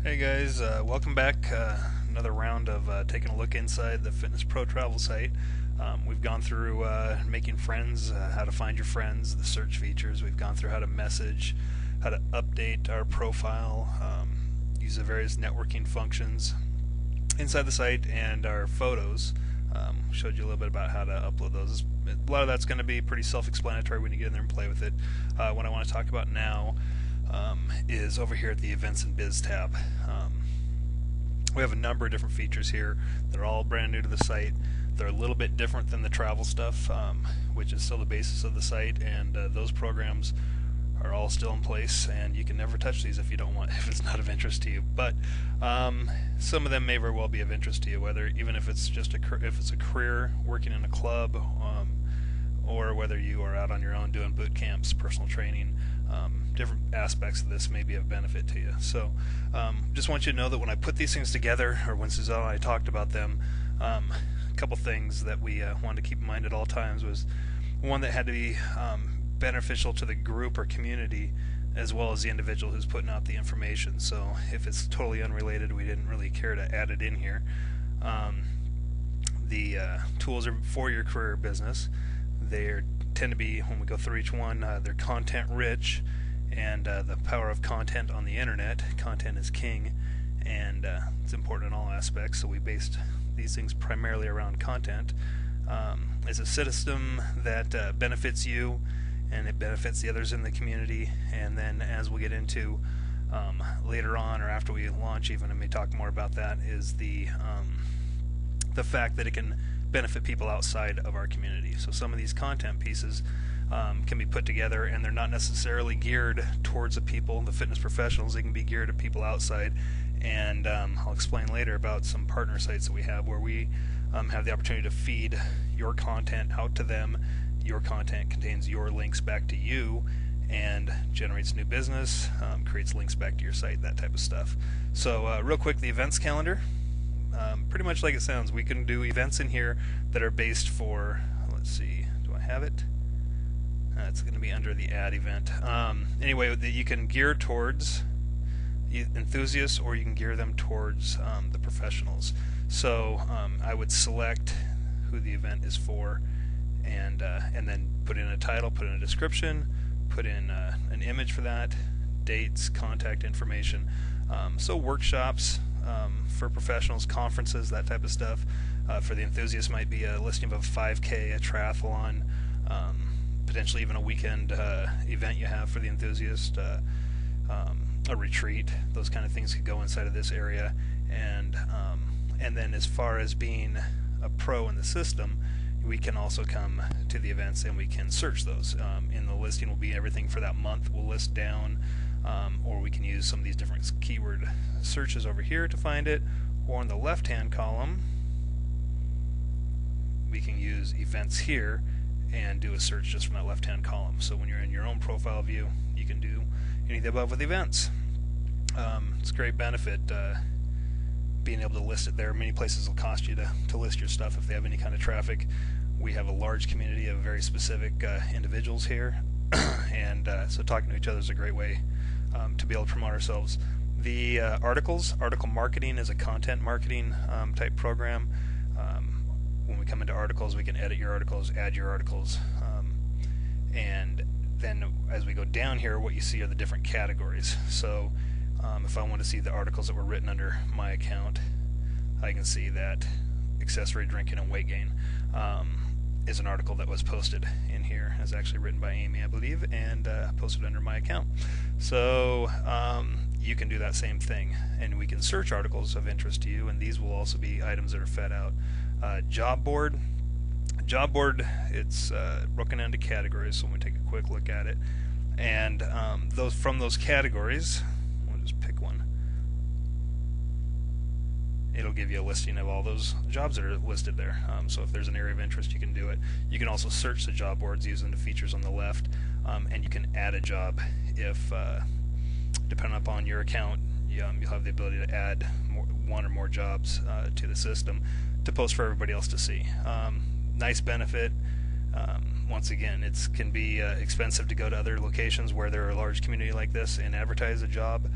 Hey guys, welcome back. Another round of taking a look inside the Fitness Pro travel site. We've gone through making friends, how to find your friends, the search features. We've gone through how to message, how to update our profile, use the various networking functions inside the site, and our photos. Showed you a little bit about how to upload those. A lot of that's going to be pretty self-explanatory when you get in there and play with it. What I want to talk about now is over here at the Events and Biz tab. We have a number of different features here. They're all brand new to the site. They're a little bit different than the travel stuff, which is still the basis of the site, and those programs are all still in place, and you can never touch these if you don't want, if it's not of interest to you. But some of them may very well be of interest to you, whether even if it's just if it's a career working in a club, or whether you are out on your own doing boot camps, personal training. Different aspects of this may be of benefit to you. So just want you to know that when I put these things together, or when Suzanne and I talked about them, a couple things that we wanted to keep in mind at all times was one, that had to be beneficial to the group or community as well as the individual who's putting out the information. So if it's totally unrelated, we didn't really care to add it in here. The tools are for your career or business. They tend to be, when we go through each one, they're content rich, and the power of content on the internet. Content is king, and it's important in all aspects, so we based these things primarily around content. It's a system that benefits you, and it benefits the others in the community. And then as we get into later on, or after we launch even, I may talk more about that, is the fact that it can benefit people outside of our community. So some of these content pieces can be put together, and they're not necessarily geared towards the people, the fitness professionals. They can be geared to people outside, and I'll explain later about some partner sites that we have where we have the opportunity to feed your content out to them. Your content contains your links back to you and generates new business, creates links back to your site, that type of stuff. So real quick, the events calendar. Pretty much like it sounds, we can do events in here that are based for, let's see, do I have it? It's going to be under the add event. Anyway, that you can gear towards enthusiasts, or you can gear them towards the professionals. So I would select who the event is for, and then put in a title, put in a description, put in an image for that, dates, contact information. So workshops for professionals, conferences, that type of stuff. For the enthusiasts, might be a listing of a 5K, a triathlon, potentially even a weekend event you have for the enthusiast, a retreat. Those kind of things could go inside of this area. And then as far as being a pro in the system, we can also come to the events and we can search those. In the listing will be everything for that month. We'll list down, or we can use some of these different keyword searches over here to find it, or in the left hand column we can use events here and do a search just from that left hand column. So when you're in your own profile view, you can do any of the above with events. It's a great benefit being able to list it there. Many places will cost you to list your stuff if they have any kind of traffic. We have a large community of very specific individuals here, and so talking to each other is a great way to be able to promote ourselves. The article marketing is a content marketing type program. When we come into articles, we can edit your articles, add your articles, and then as we go down here, what you see are the different categories. So if I want to see the articles that were written under my account, I can see that accessory drinking and weight gain is an article that was posted in here. It's actually written by Amy, I believe, and posted under my account. So you can do that same thing, and we can search articles of interest to you, and these will also be items that are fed out. Job board, it's broken into categories, so when we take a quick look at it, and from those categories, we'll just pick one. It'll give you a listing of all those jobs that are listed there. So if there's an area of interest, you can do it. You can also search the job boards using the features on the left, and you can add a job if, depending upon your account, you'll have the ability to add one or more jobs to the system to post for everybody else to see. Nice benefit. Once again, it can be expensive to go to other locations where there are a large community like this and advertise a job.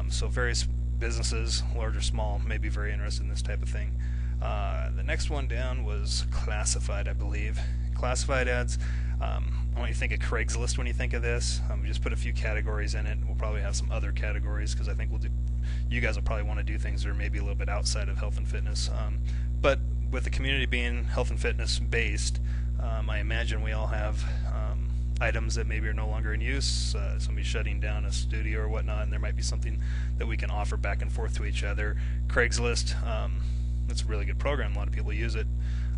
So various businesses, large or small, may be very interested in this type of thing. The next one down was classified, I believe. Classified ads. I want you to think of Craigslist when you think of this. We just put a few categories in it. We'll probably have some other categories because I think you guys will probably want to do things that are maybe a little bit outside of health and fitness. But with the community being health and fitness based, I imagine we all have items that maybe are no longer in use. Somebody's shutting down a studio or whatnot, and there might be something that we can offer back and forth to each other. Craigslist, it's a really good program. A lot of people use it.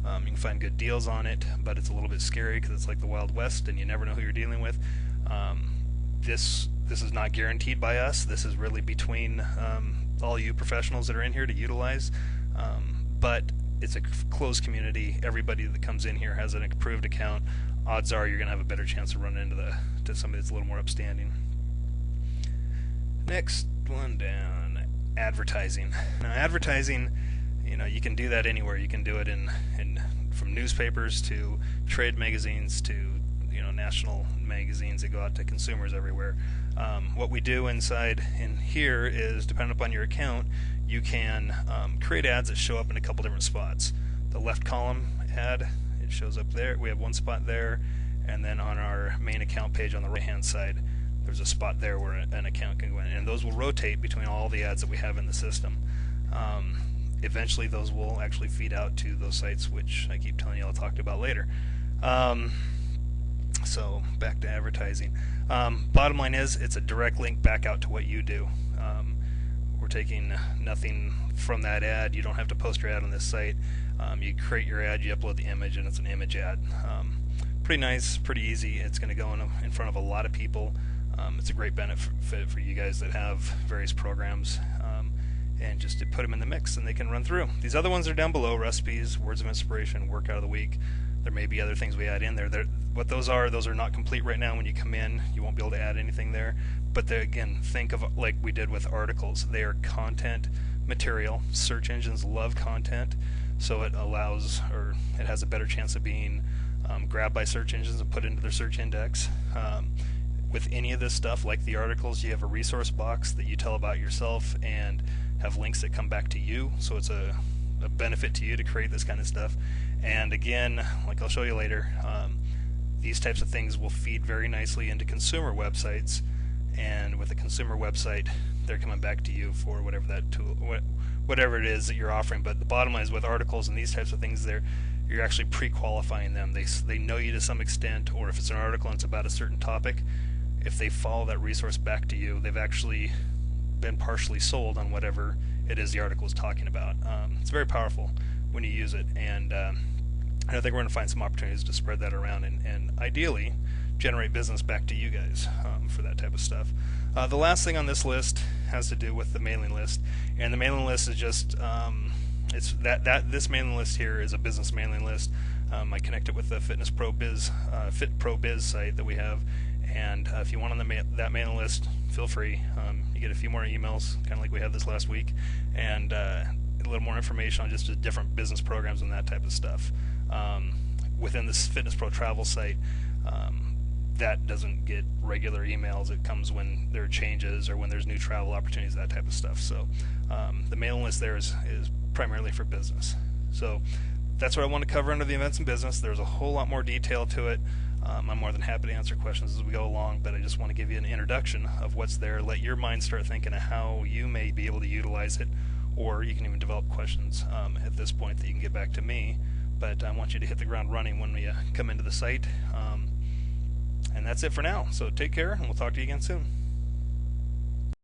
You can find good deals on it, but it's a little bit scary because it's like the Wild West, and you never know who you're dealing with. This is not guaranteed by us. This is really between all you professionals that are in here to utilize. But it's a closed community. Everybody that comes in here has an approved account. Odds are you're going to have a better chance of running into somebody that's a little more upstanding. Next one down, advertising. Now, advertising, you can do that anywhere. You can do it in from newspapers to trade magazines to national magazines that go out to consumers everywhere. What we do inside in here is, depending upon your account, you can create ads that show up in a couple different spots. The left column ad, it shows up there. We have one spot there, and then on our main account page on the right hand side, there's a spot there where an account can go in, and those will rotate between all the ads that we have in the system. Eventually those will actually feed out to those sites, which I keep telling you I'll talk about later. So back to advertising. Bottom line is, it's a direct link back out to what you do. We're taking nothing from that ad. You don't have to post your ad on this site. You create your ad, you upload the image, and it's an image ad. Pretty nice, pretty easy. It's going to go in front of a lot of people. It's a great benefit for you guys that have various programs, and just to put them in the mix and they can run through. These other ones are down below: recipes, words of inspiration, workout of the week. There may be other things we add in there. What those are not complete right now. When you come in, you won't be able to add anything there. But again, think of like we did with articles. They are content material. Search engines love content, so it has a better chance of being grabbed by search engines and put into their search index. With any of this stuff, like the articles, you have a resource box that you tell about yourself and have links that come back to you. So it's a benefit to you to create this kind of stuff. And again, like I'll show you later, these types of things will feed very nicely into consumer websites, and with a consumer website, they're coming back to you for whatever that tool, whatever it is that you're offering. But the bottom line is, with articles and these types of things, you're actually pre-qualifying them. They know you to some extent, or if it's an article and it's about a certain topic, if they follow that resource back to you, they've actually been partially sold on whatever it is the article is talking about. It's very powerful when you use it, and I think we're going to find some opportunities to spread that around and ideally generate business back to you guys for that type of stuff. The last thing on this list has to do with the mailing list, and the mailing list is just this mailing list here is a business mailing list. I connect it with the Fitness Pro Biz, Fit Pro Biz site that we have, and if you want on that mailing list, feel free. You get a few more emails, kind of like we had this last week, and a little more information on just different business programs and that type of stuff. Within this Fitness Pro Travel site, that doesn't get regular emails. It comes when there are changes or when there's new travel opportunities, that type of stuff. So the mailing list there is primarily for business. So that's what I want to cover under the events and business. There's a whole lot more detail to it. I'm more than happy to answer questions as we go along, but I just want to give you an introduction of what's there. Let your mind start thinking of how you may be able to utilize it, or you can even develop questions at this point that you can get back to me. But I want you to hit the ground running when we come into the site. And that's it for now. So take care, and we'll talk to you again soon.